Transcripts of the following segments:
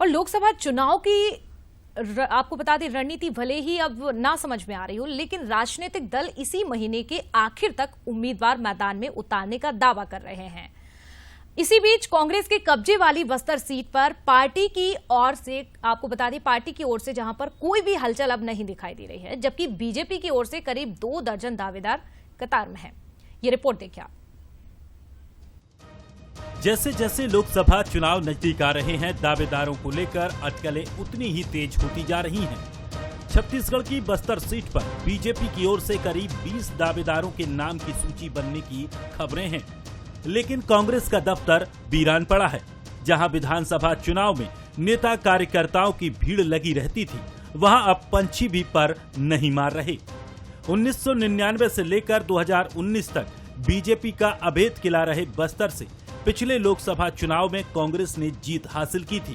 और लोकसभा चुनाव की आपको बता दें रणनीति भले ही अब ना समझ में आ रही हो, लेकिन राजनीतिक दल इसी महीने के आखिर तक उम्मीदवार मैदान में उतारने का दावा कर रहे हैं। इसी बीच कांग्रेस के कब्जे वाली बस्तर सीट पर पार्टी की ओर से आपको बता दें पार्टी की ओर से जहां पर कोई भी हलचल अब नहीं दिखाई दे रही है, जबकि बीजेपी की ओर से करीब 2 दर्जन दावेदार कतार में हैं। ये रिपोर्ट देखिए आप। जैसे जैसे लोकसभा चुनाव नजदीक आ रहे हैं, दावेदारों को लेकर अटकलें उतनी ही तेज होती जा रही हैं। छत्तीसगढ़ की बस्तर सीट पर बीजेपी की ओर से करीब 20 दावेदारों के नाम की सूची बनने की खबरें हैं, लेकिन कांग्रेस का दफ्तर वीरान पड़ा है। जहां विधानसभा चुनाव में नेता कार्यकर्ताओं की भीड़ लगी रहती थी, वहां अब पंछी भी पर नहीं मार रहे। 1999 से लेकर 2019 तक बीजेपी का अभेद किला रहे बस्तर से पिछले लोकसभा चुनाव में कांग्रेस ने जीत हासिल की थी।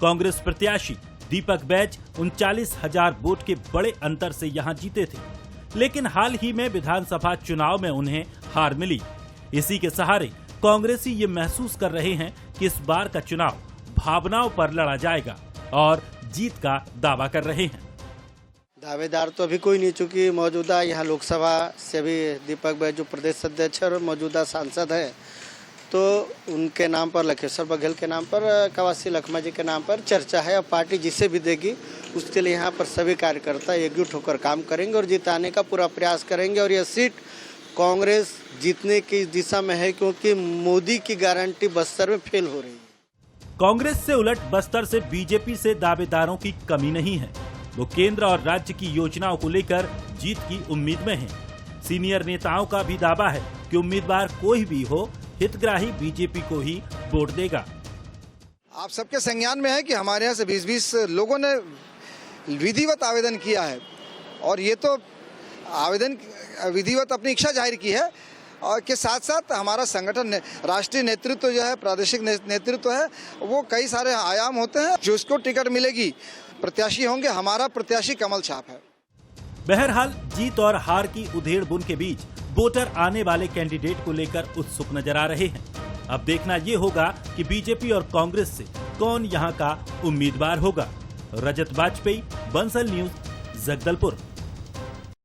कांग्रेस प्रत्याशी दीपक बैज 39,000 वोट के बड़े अंतर से यहां जीते थे, लेकिन हाल ही में विधानसभा चुनाव में उन्हें हार मिली। इसी के सहारे कांग्रेसी ये महसूस कर रहे हैं कि इस बार का चुनाव भावनाओं पर लड़ा जाएगा और जीत का दावा कर रहे हैं। दावेदार तो अभी कोई नहीं, चूंकि मौजूदा यहाँ लोकसभा से भी दीपक बैज जो प्रदेश अध्यक्ष और मौजूदा सांसद है, तो उनके नाम पर, लखेश्वर बघेल के नाम पर, कवासी लखमा जी के नाम पर चर्चा है। अब पार्टी जिसे भी देगी उसके लिए यहाँ पर सभी कार्यकर्ता एकजुट होकर काम करेंगे और जिताने का पूरा प्रयास करेंगे। और यह सीट कांग्रेस जीतने की दिशा में है, क्योंकि मोदी की गारंटी बस्तर में फेल हो रही है। कांग्रेस से उलट बस्तर से बीजेपी से दावेदारों की कमी नहीं है। वो केंद्र और राज्य की योजनाओं को लेकर जीत की उम्मीद में हैं। सीनियर नेताओं का भी दावा है कि उम्मीदवार कोई भी हो, हितग्राही बीजेपी को ही वोट देगा। आप सबके संज्ञान में है कि हमारे यहाँ से 20-20 लोगों ने विधिवत आवेदन किया है, और ये तो आवेदन विधिवत अपनी इच्छा जाहिर की है, और के साथ साथ हमारा संगठन राष्ट्रीय नेतृत्व जो है, प्रादेशिक नेतृत्व है, वो कई सारे आयाम होते हैं। जिसको टिकट मिलेगी प्रत्याशी होंगे, हमारा प्रत्याशी कमल छाप है। बहरहाल जीत और हार की उधेड़-बुन के बीच वोटर आने वाले कैंडिडेट को लेकर उत्सुक नजर आ रहे हैं। अब देखना ये होगा कि बीजेपी और कांग्रेस से कौन यहां का उम्मीदवार होगा। रजत वाजपेयी, बंसल न्यूज, जगदलपुर।